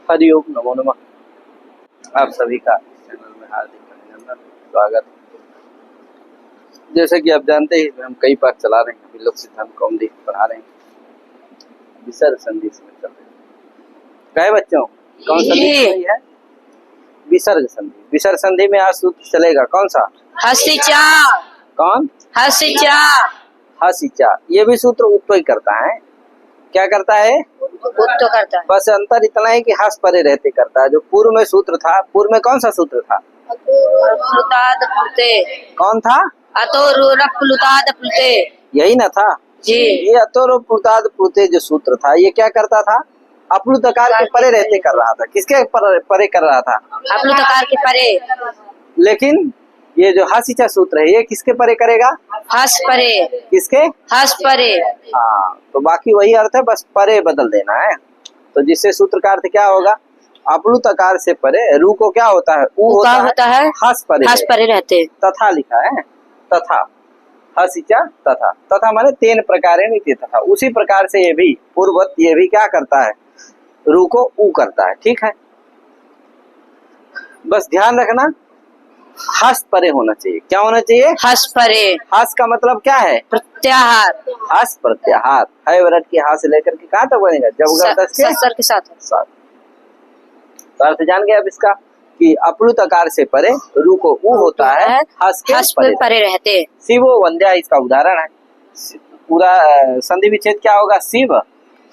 हरिओम नमो नमः। आप सभी का चैनल में हार्दिक अभिनंदन, स्वागत। जैसे कि आप जानते ही हम कई पाठ चला रहे हैं, विलोप सिद्धांत कौमुदी पढ़ा रहे हैं, विसर्ग संधि में चल रहे हैं। कहे बच्चों, कौन सा संधि है? विसर्ग संधि। विसर्ग संधि में आज सूत्र चलेगा कौन सा? हसिचा। कौन? हसिचा। हसिचा। ये भी सूत्र उत्पय करता है। क्या करता है? उत्तो करता है। बस अंतर इतना है कि हस परे रहते करता है। जो पूर्व में सूत्र था, पूर्व में कौन सा सूत्र था? प्लुताद प्लुते। कौन था? अतोरुरप प्लुताद प्लुते। यही ना था जी। ये अतोरो प्लुताद प्लुते जो सूत्र था, ये क्या करता था? अप्लुतकार के परे रहते कर रहा था। किसके परे कर रहा था? अप्लुतकार के परे। लेकिन ये जो हसिचा सूत्र है, ये किसके परे करेगा? हस परे। किसके? हस परे। हाँ, तो बाकी वही अर्थ है, बस परे बदल देना है। तो जिससे सूत्र का अर्थ क्या होगा? अप्लुतकार से परे। रू को क्या होता है? ऊ होता है। हस परे रहते। तथा लिखा है, तथा। हसिचा तथा। तथा माने तेन प्रकारे नीति तथा। उसी प्रकार से ये भी पूर्ववत ये भी क्या करता है? रू को ऊ करता है। ठीक है, बस ध्यान रखना, हस परे होना चाहिए। क्या होना चाहिए? हस परे। हस का मतलब क्या है? प्रत्याहार। हस प्रत्याहार है। वरट की हाथ से लेकर के कहाँ तक बनेगा? जब सर के साथ। तो अर्थ जान गए अब इसका कि अप्लुत आकार से परे रू को ऊ होता है, हस के परे रहते। शिवो वंद्या इसका उदाहरण है। पूरा संधि विच्छेद क्या होगा? शिव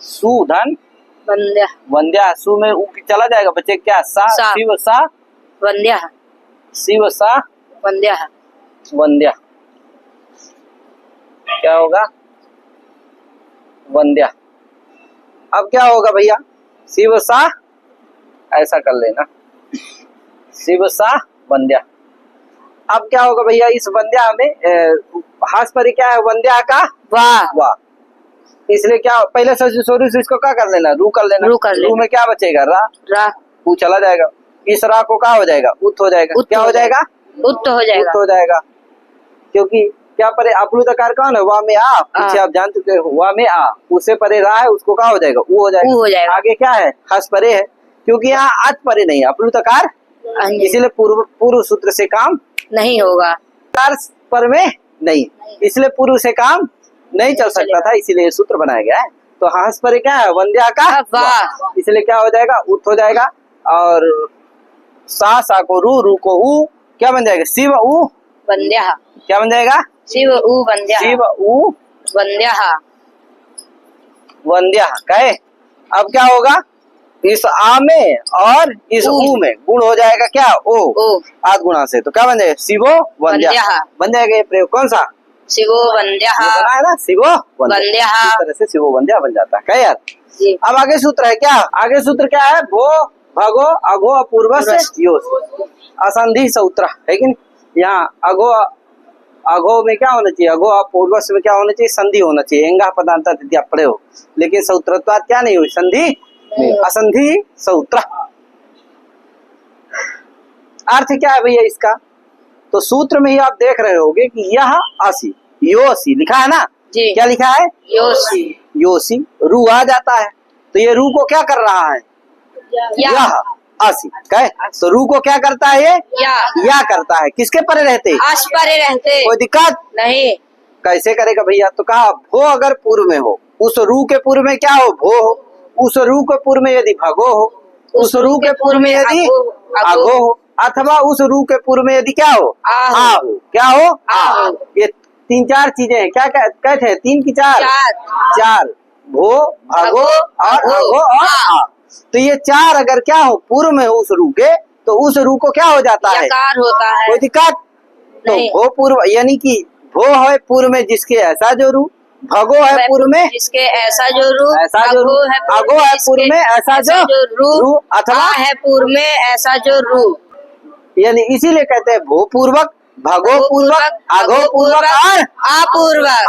सुधन वंद्या। वंद्या। सु में ऊ चला जाएगा बच्चे, क्या? सा। शिव सा वंद्या। शिव सा वंद्या। वंद्या। क्या होगा? वंद्या। अब क्या होगा भैया? शिव सा, ऐसा कर लेना, शिव सा वंद्या। अब क्या होगा भैया? इस वंद्या में हास परी क्या है? वंद्या का वाह। वाह। इसलिए क्या पहले शुरू से इसको क्या कर लेना? रू कर लेना। रू में क्या बचेगा? रा। रा ऊ चला जाएगा। इस रा को क्या हो जाएगा? उत हो जाएगा। क्या हो जाएगा? उत हो जाएगा। उत हो जाएगा, क्योंकि क्या परे अप्लुत आकार कौन है? वा में आ। पीछे आप जान चुके हो, वा में आ। उससे परे रा है, उसको क्या हो जाएगा? ऊ हो जाएगा। आगे क्या है? हस परे है, क्योंकि यहाँ अच परे नहीं है, अप्लुत आकार, इसीलिए पूर्व सूत्र से काम नहीं होगा। पर में नहीं, इसलिए पूर्व से काम नहीं चल सकता था, इसीलिए सूत्र बनाया गया है। तो हस परे क्या है? वंद्या का वाह। इसलिए क्या हो जाएगा? उत हो जाएगा। और सा को रू, रू को ऊ, क्या बन जाएगा? शिव ऊ वंद्या। क्या बन जाएगा? शिव ऊ वंद्या। शिव ऊ वंद्या। वंद्या। कहे अब क्या होगा? इस आ में और इस ऊ में गुण हो जाएगा क्या? ओ आद गुणा से, तो क्या बन जाएगा? शिवो वंद्या बन जाएगा। ये प्रयोग कौन सा? शिवो वंद्या बना है ना, शिवो वंद्या। इस तरह से शिवो वंद्या बन जाता है। क्या यार? अब आगे सूत्र है क्या? आगे सूत्र क्या है? भो भगो अघो अपूर्वस्य योस्। असंधि सूत्र है कि यहाँ अघो अघो में क्या होना चाहिए? अघो अपूर्वस्य में क्या होना चाहिए? संधि होना चाहिए। एंगा पदांत तृतीया पड़े हो, लेकिन सूत्रत्वाद क्या नहीं हुई? संधि। असंधि सूत्र। अर्थ क्या है भैया इसका? तो सूत्र में ही आप देख रहे होगे कि यह असी योसी लिखा है ना जी। क्या लिखा है? योसी। योसी रू आ जाता है, तो ये रू को क्या कर रहा है? यह असी। कहे तो रू को क्या करता है? ये या करता है। किसके परे रहते? आस परे रहते। कोई दिक्कत नहीं। कैसे करेगा भैया? तो कहा भो अगर पूर्व में हो, उस रू के पूर्व में क्या हो? भो हो। उस रू के पूर्व में यदि भगो हो, उस रू के पूर्व में यदि अघो हो, अथवा उस रू के पूर्व में यदि क्या हो? आ हो। क्या हो? आ हो। ये तीन चार चीजें हैं। क्या कहते हैं? तीन की चार? चार। भो भगो और अघो और आ। तो ये चार अगर क्या हो? पूर्व में हो उस रू के, तो उस रू को क्या हो जाता है? यकार होता है। कोई दिक्कत? तो भो पूर्व यानी कि भो है पूर्व में जिसके ऐसा जो रू, भगो है पूर्व में जिसके ऐसा जो रू, ऐसा जो रू, अघो है पूर्व में ऐसा जो रू, अथवा है पूर्व में ऐसा जो रू। यानी इसीलिए कहते हैं भो पूर्वक, भगो पूर्वक, अघो पूर्वक और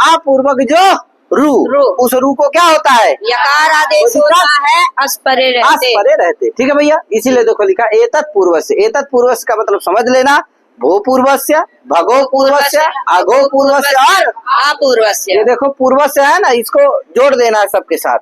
अपूर्वक जो रू, उस रू को क्या होता है? यकार आदेश होता है। अस्परे रहते। ठीक है भैया, इसीलिए देखो लिखा एतत् पूर्वस्य। एतत् पूर्वस्य का मतलब समझ लेना, भो पूर्वस्य, भगो पूर्वस्य, अघो पूर्वस्य और अपूर्वस्य। ये देखो पूर्वस्य है ना, इसको जोड़ देना है सबके साथ।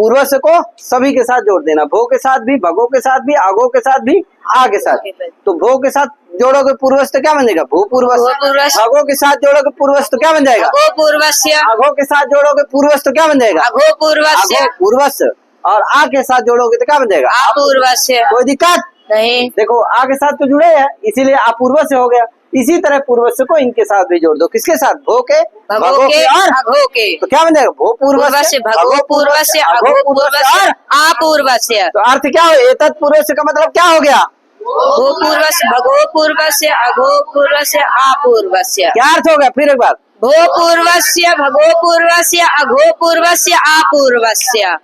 पूर्वस्य को सभी के साथ जोड़ देना, भो के साथ भी, भगो के साथ भी, अगो के साथ भी, आ के साथ। तो भो के साथ जोड़ोगे पूर्वस्य तो क्या बन जाएगा? भू पूर्वस्य। भगो के साथ जोड़ोगे पूर्वस्य तो क्या बन जाएगा? अगो पूर्वस्य। अगो के साथ जोड़ोगे पूर्वस्य तो क्या बन जाएगा? अगो पूर्वस्य। अगो पूर्वस्य। और आ के साथ जोड़ोगे तो क्या बन जाएगा? अपूर्वस्य। कोई दिक्कत नहीं। देखो आ के साथ तो जुड़े हैं, इसीलिए अपूर्वस्य हो गया। इसी तरह पूर्वस्य को इनके साथ भी जोड़ दो। किसके साथ? भो के, भगो के और अघो के। तो क्या बन जाएगा? भो पूर्वस्य, भगो पूर्वस्य, अघो पूर्वस्य और अपूर्वस्य। तो अर्थ क्या हो? एतत् पूर्वस्य का मतलब क्या हो गया? भो पूर्वस्य, भगो पूर्वस्य, अघो पूर्वस्य, अपूर्वस्य। क्या अर्थ हो गया? फिर एक बार। भो पूर्वस्य, भगो पूर्वस्य, अघो पूर्वस्य, अपूर्वस्य।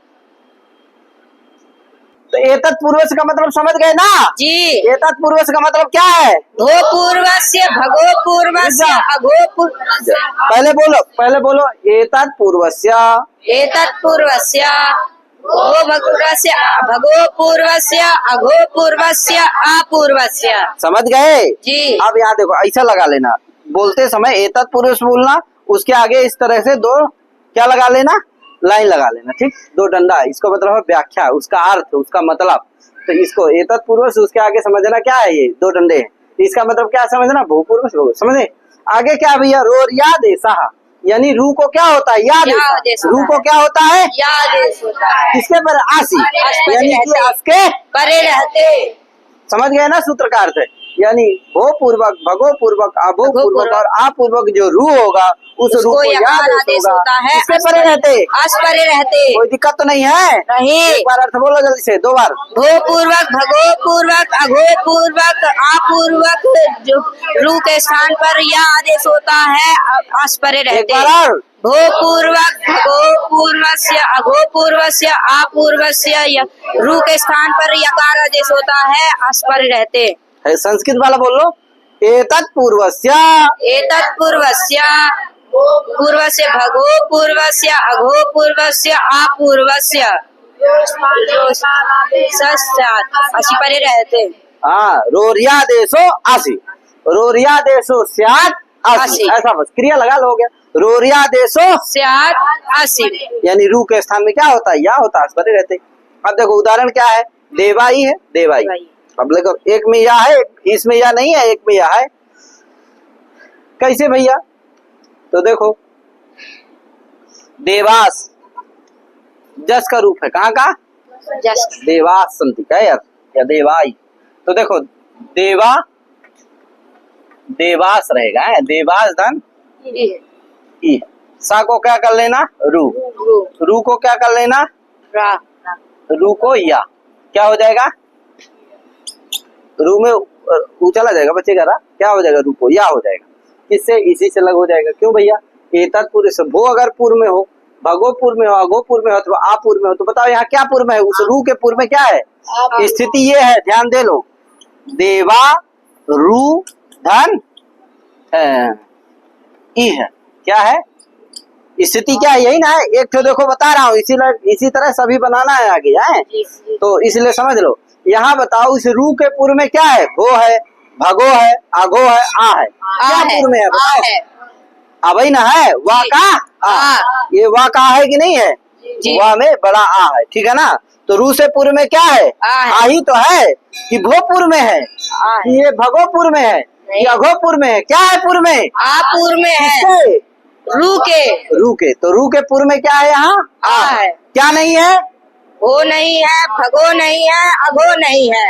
तो एतत् पूर्वस्य का मतलब समझ गए ना जी। एतत् पूर्वस्य का मतलब क्या है? भो पूर्वस्य, भगो पूर्वस्य, अघो पूर्वस्य। पहले बोलो एतत् पूर्वस्य। एतत् पूर्वस्य, भो पूर्वस्य, भगो पूर्वस्य, अघो पूर्वस्य, अपूर्वस्य। समझ गए जी। अब यहाँ देखो ऐसा लगा लेना, बोलते समय एतत् पुरुष बोलना, उसके आगे इस तरह से दो क्या लगा लेना? लाइन लगा लेना, ठीक। दो डंडा, इसको मतलब है व्याख्या, उसका अर्थ, उसका मतलब। तो इसको एतत् पूर्वस्य, उसके आगे समझना क्या है? ये दो डंडे हैं, इसका मतलब क्या समझना? भूपूर्वस्य। समझे? आगे क्या भैया? रोर्या देशः, यानी रू को क्या होता है? या देश। रू को क्या होता है? या देश होता है। किसके पर? आसी, यानी कि अस के परे रहते। समझ गए ना सूत्र का अर्थ? यानी भो पूर्वक, भगो पूर्वक, अभो पूर्वक और अपूर्वक जो रू होगा उस रू को याद होता है। किसके परे रहते? अस परे रहते। कोई दिक्कत तो नहीं है? नहीं। एक बार अर्थ बोलो जल्दी से, दो बार। भो पूर्वक, भगो पूर्वक, अघो पूर्वक, अपूर्वक जो रू के स्थान पर या आदेश होता है, अस परे एक रहते। बार और। भो पूर्वक, भगो पूर्वस्य, अघो पूर्वस्य, अपूर्वस्य रू के स्थान पर यकार आदेश होता है, अस परे रहते। संस्कृत वाला बोल लो। एतत् पूर्वस्य, एतत् पूर्वस्य, पूर्वस्य, भगो पूर्वस्य, अघो पूर्वस्य, अपूर्वस्य असी परे रहते। हाँ, रोरिया देशो आसी, रोरिया देशो स्यात् आसी, ऐसा बस क्रिया लगा लो, हो गया। रोरिया देशो स्यात् आसी, यानी रू के स्थान में क्या होता है? या होता है, परे रहते। अब देखो उदाहरण क्या है? देवाई है, देवाई। अब देखो एक में या है, इसमें या नहीं है, एक में या है। कैसे भैया? तो देखो देवास जस का रूप है, कहाँ का? जस। देवास संति का यार, या देवाई। तो देखो देवा, देवास रहेगा है, देवास धन ई। सा को क्या कर लेना? रू। रू को क्या कर लेना? रा। रू को या, क्या हो जाएगा? रू में ऊ चला जाएगा, बचेगा रा, क्या हो जाएगा? रू को या हो जाएगा। किससे? इसी से लग हो जाएगा। क्यों भैया? एतत् पुरुष, भो अगर पूर्व में हो, भगो पूर्व में हो, अगो पूर्व में हो, अथवा आ पूर्व में हो, तो बताओ यहाँ क्या पूर्व में है? उस रू के पूर्व में क्या है? स्थिति ये है, ध्यान दे लो। देवा रू धन ई है, क्या है स्थिति? क्या है? यही ना है। एक तो देखो बता रहा हूँ, इसी तरह सभी बनाना है आगे है, तो इसलिए समझ लो। यहाँ बताओ इस रू के पूर्व में क्या है? भो है, भगो है, अघो है, आ है। क्या पूर्व में है? बताओ। वही ना है, वा का आ। ये वा का है कि नहीं है? वा में बड़ा आ है, ठीक है ना। तो रू से पूर्व में क्या है? आ ही तो है। कि भो पूर्व में है, कि ये भगो पूर्व में है, कि अघो पूर्व में है? क्या है पूर्व में? आ पूर्व में है। रू के। रू के, तो रू के पूर्व में क्या है? यहाँ आ है। क्या नहीं है? वो नहीं है, भगो नहीं है, अघो नहीं है,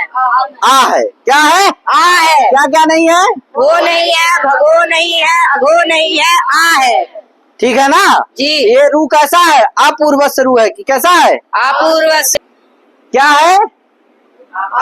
आ है। क्या है? आ है। क्या क्या नहीं है? वो नहीं है, भगो नहीं है, अघो नहीं है, आ है। ठीक है ना जी। ये रू कैसा है? अपूर्वस्य रू है कि कैसा है? अपूर्वस्य। क्या है?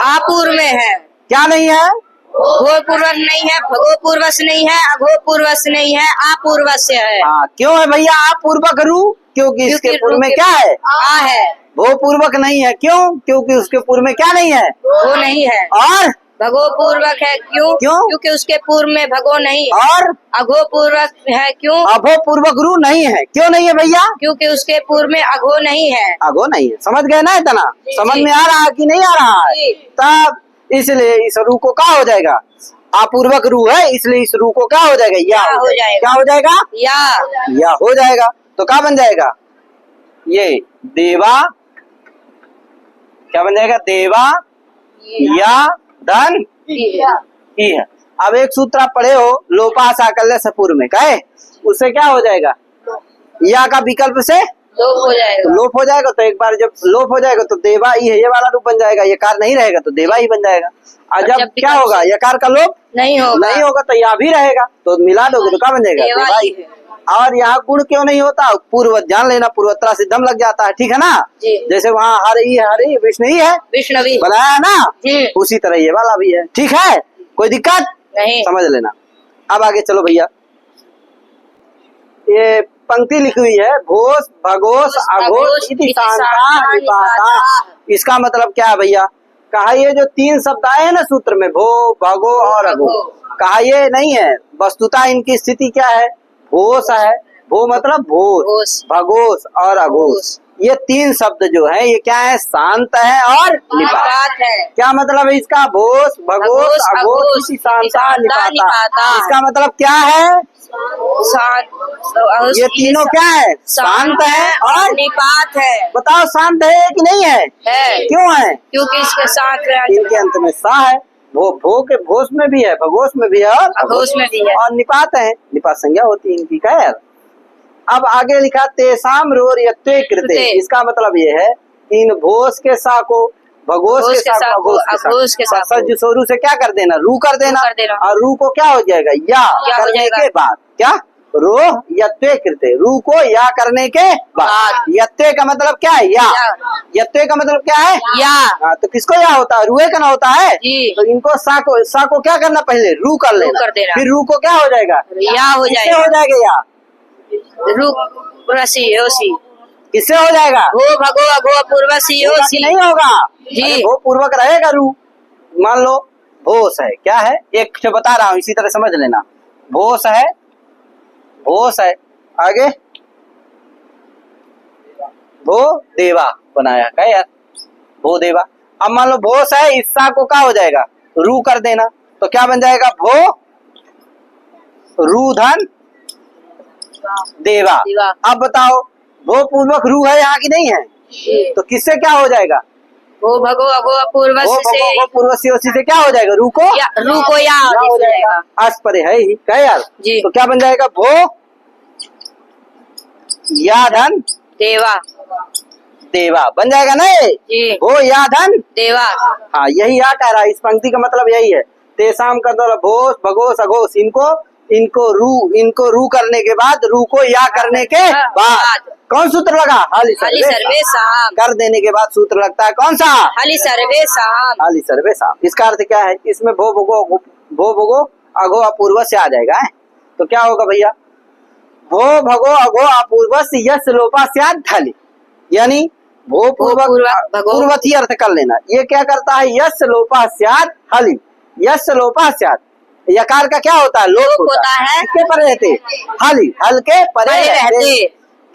अपूर्व में है। क्या नहीं है? भो पूर्वक नहीं है, भगो पूर्वस नहीं है, अघो पूर्वस नहीं है, अपूर्वस्य है। हाँ, क्यों है भैया अपूर्वक रू? क्योंकि इसके पूर्व में क्या है? आ है। भो पूर्वक नहीं है, क्यों? क्योंकि उसके पूर्व में क्या नहीं है? वो नहीं है। और भगो पूर्वक है, क्यों? क्योंकि उसके पूर्व में भगो नहीं। और अघो पूर्वक है, क्यों? अभो पूर्वक रू नहीं है, क्यों नहीं है भैया? क्योंकि उसके पूर्व में अघो नहीं है। अघो नहीं है। समझ गए ना? इतना समझ में आ रहा है कि नहीं आ रहा है? तब इसलिए इस रू को क्या हो जाएगा? अपूर्वक रू है, इसलिए इस रू को क्या हो जाएगा? या हो जाएगा। क्या हो जाएगा? या हो जाएगा। तो क्या बन जाएगा? ये देवा क्या बन जाएगा? देवा या धन ही है। अब एक सूत्र आप पढ़े हो, लोपा साकल्य सपूर में, कहे उससे क्या हो जाएगा? या का विकल्प से लोप हो जाएगा। तो लोप हो जाएगा। तो एक बार जब लोप हो जाएगा तो देवा ही है, ये वाला रूप बन जाएगा। यकार नहीं रहेगा तो देवा ही बन जाएगा। और जब क्या होगा? यकार का लोप नहीं होगा तो या भी रहेगा, तो मिला दोगे तो क्या बन जाएगा? देवा ही है। और यहाँ गुण क्यों नहीं होता? पूर्व जान लेना, पूर्वोत्तरा सिद्धम लग जाता है, ठीक है ना? जैसे वहाँ हरि विष्णु ही है, विष्णु बनाया है ना, जी। उसी तरह ये वाला भी है, ठीक है, कोई दिक्कत नहीं, समझ लेना। अब आगे चलो भैया, ये पंक्ति लिखी हुई है, भोस भगोस अघोष इति शांता निपाता। इसका मतलब क्या है भैया? कहा ये जो तीन शब्द आए हैं ना सूत्र में, भो भगो और अघो, कहा ये नहीं है, वस्तुतः इनकी स्थिति क्या है? भोस है, भो मतलब भोस, भगोस और अघोष, ये तीन शब्द जो है ये क्या है? शांत है और निपात है। क्या मतलब है इसका? भोस भगोस अघोष इति शांता निपाता। इसका मतलब क्या है? ये तीनों क्या है? शांत है और निपात है। बताओ शांत है कि नहीं है? क्यों है? क्योंकि इसके साथ इनके अंत में सा है। भो के भोस में भी है, भगोस में भी है और अघोष में भी है, और निपात है, निपात संज्ञा होती है इनकी। क्या है? अब आगे लिखा तेसाम रोर यत्वे कृते। इसका मतलब ये है इन भोस के सा को भगोस के सा को अघोष के साथ सज सोरू से क्या कर देना? रू कर देना। और रू को क्या हो जाएगा? या करने के बाद क्या? रो यत्वे कृते, रू को या करने के बाद। यत्वे का मतलब क्या है? या। यत्वे का मतलब क्या है? या। तो किसको या होता है? रूए का ना होता है। तो इनको सा को क्या करना? पहले रू कर लेना, फिर रू को क्या हो जाएगा? या हो जाएगा। हो जाएगा या रू रसी किससे हो जाएगा? भो भगो अघो पूर्वसी नहीं होगा जी, वो पूर्वक रहेगा रू। मान लो भोस है, क्या है? एक बता रहा हूँ, इसी तरह समझ लेना। भोस है, भोस है, आगे भो देवा बनाया, क्या यार? भो देवा। अब मान लो भोस है, इस्सा को क्या हो जाएगा? रू कर देना, तो क्या बन जाएगा? भो रू धन देवा। अब बताओ भो पूर्वक रू है यहाँ की नहीं है, तो किससे क्या हो जाएगा? भो भगो अघो पूर्वसी से क्या हो जाएगा? रू को या हो जाएगा। आस्परे है ही, क्या यार? तो क्या बन जाएगा? भो या धन देवा बन जाएगा ना ये? भो या धन देवा। हाँ, यही या कह रहा है, इस पंक्ति का मतलब यही है। तेसाम का मतलब भोस भगोस अघोष, इनको रू करने के बाद, रू को या करने के बाद कौन सूत्र लगा? हाली सर्वे साम। कर देने के बाद सूत्र लगता है कौन सा? हाली सर्वे साम। इसका अर्थ क्या है? इसमें भो भगो अघो अपूर्व से आ जाएगा है? तो क्या होगा भैया? भो भगो अघो अपूर्व से यस लोपा स्यात् ढली, यानी भो पूर्वक पूर्वत ही अर्थ कर लेना। ये क्या करता है? यस लोपा स्यात् हली, यस लोपा स्यात्, यकार का क्या होता है? लोप होता है। किसके परे रहते? हली, हल के परे रहते।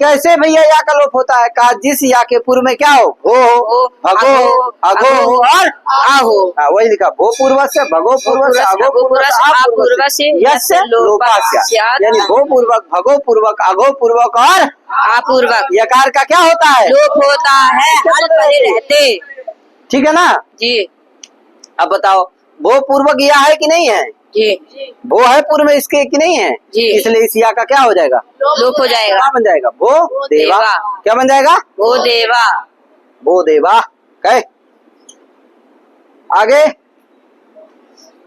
कैसे भैया या का लोप होता है? कहा जिस या के पूर्व में क्या हो? भो भगो अघो हो और आ हो। वही लिखा, भो पूर्व से भगो पूर्व से अघो पूर्व से यस लोपा स्यात्, यानी भो पूर्वक भगो पूर्वक अघो पूर्वक और अपूर्वक यकार का क्या होता है? लोप होता है, हल परे रहते। ठीक है ना जी। अब बताओ भो पूर्वक या है कि नहीं है? जी। भो है पूर्व में इसके कि नहीं है? जी। इसलिए इस या का क्या हो जाएगा? लोप हो जाएगा। क्या बन जाएगा? भो देवा। क्या बन जाएगा? भो देवा। भो देवा। कहे आगे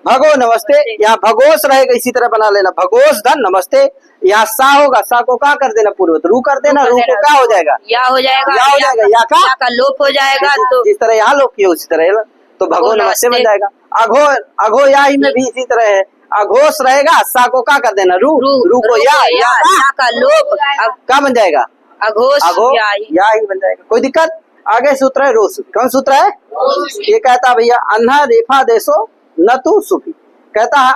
भगो नमस्ते, यहाँ भगोस रहेगा, इसी तरह बना लेना, भगोस धन नमस्ते। यहाँ सा होगा, सा को क्या कर देना? पूर्व रू कर देना, रू को क्या हो जाएगा? या हो जाएगा। या हो जाएगा, या का लोप हो जाएगा। तो जिस तरह यहाँ लोप किया उसी तरह तो भगो नमस्ते बन जाएगा। अघो या ही में भी इसी तरह है, अघोष रहेगा, सा को क्या कर देना? रू को या का लोप क्या बन जाएगा? अघोष या ही बन जाएगा। कोई दिक्कत? आगे सूत्र है रोस। कौन सूत्र है? ये कहता भैया अन्हा रेफा देशो न तू सुखी। कहता है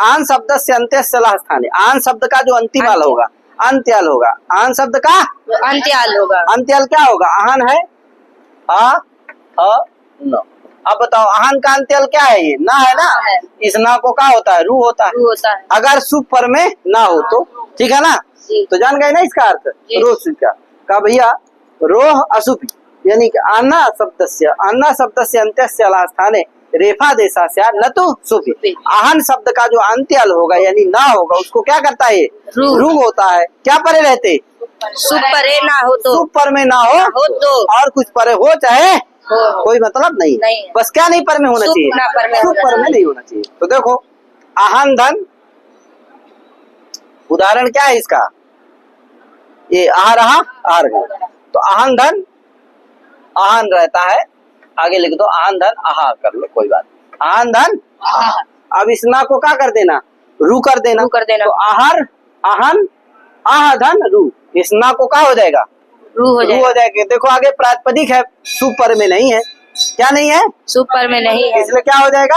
आन शब्द से अंत्य सलाह स्थाने, आन शब्द का जो अंतिमाल होगा अंत्याल होगा, आन शब्द का अंत्याल होगा। अंत्याल क्या होगा? आहन है न। अब बताओ आहन का अंत्याल क्या है? ये ना है ना, इस ना को क्या होता है? रू होता है। अगर सुप पर में ना हो तो ठीक है ना, तो जान गए ना इसका अर्थ? रोह का भैया रोह असुपी, यानी कि अन्ना शब्दस्य अन्त्यस्य अला स्थाने रेफा देशा स्या न तो सुफी। आहन शब्द का जो अंत्यल होगा यानी ना होगा उसको क्या करता है? रू होता है। क्या परे रहते? सुप परे ना हो तो, सुप पर में ना हो तो और कुछ परे हो चाहे कोई मतलब नहीं, बस क्या नहीं पर में होना चाहिए? सुप पर में नहीं होना चाहिए। तो देखो आहन धन उदाहरण क्या है इसका? ये आ रहा आर गया तो आहन धन आहन रहता है, आगे लिख दो आहन धन आहा कर लो कोई बात, आहन धन अब इस ना को क्या कर देना? रू कर देना। तो आहर आहन आह धन रू, इस ना को क्या हो जाएगा? रू हो जाएगा। देखो आगे प्रातिपदिक है, सुपर में नहीं है। क्या नहीं है? सुपर में नहीं है, इसलिए क्या हो जाएगा?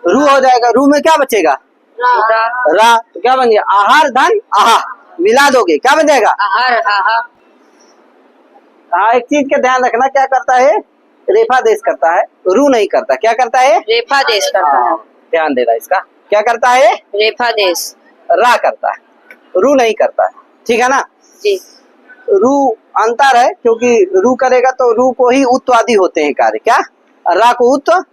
रू हो जाएगा। रू में क्या बचेगा? रा। तो क्या बन गया? आहार धन आहा, मिला दोगे क्या बन जाएगा? आहार आहा। हाँ, एक चीज का ध्यान रखना, क्या करता है? रेफा देश करता है, रू नहीं करता। क्या करता है? रेफा देश करता है। ध्यान देना इसका। क्या करता है? रेफा देश। रा करता है, रू नहीं करता है। ठीक है ना जी। रू अंतर है, क्योंकि रू करेगा तो रू को ही उत्वादी होते हैं कार्य, क्या रा को उत्व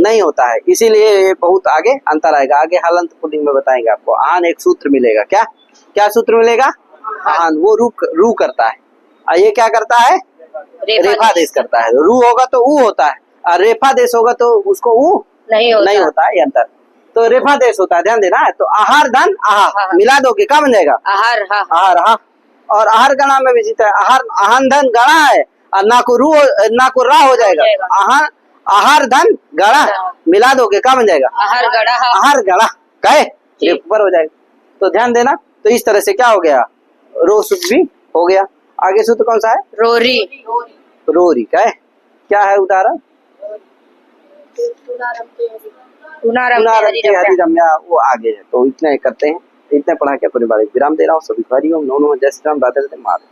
नहीं होता है। इसीलिए बहुत आगे अंतर आएगा। आगे हलंत पुल्लिंग में बताएंगे आपको। आन एक सूत्र मिलेगा। क्या क्या सूत्र मिलेगा? आन, वो रू करता है और ये क्या करता है? रेफा देश करता है। रू होगा तो ऊ होता है और रेफा देश होगा तो उसको ऊ नहीं होता है। ये अंतर। तो रेफा देश होता है, ध्यान देना है। तो आहार धन आहा मिला दोगे क्या बन जाएगा? आहार हा। और आहार गणा में भी जीता है। आहार आहन धन गणा है और ना को रा हो जाएगा। आहार धन गणा मिला दोगे क्या बन जाएगा? आहार गणा कहे ऊपर हो जाएगा। तो ध्यान देना। तो इस तरह से क्या हो गया? रो सूत्र भी हो गया। आगे सूत्र कौन सा है? रोरी। रोरी कहे क्या है उदाहरण? हरिरम्या, वो आगे है। तो इतना करते हैं, इतने पढ़ा के अपने बारे में विराम दे रहा हूँ। सभी हरिओम नमो नमः, जय श्री राम, राधे राधे, महादेव।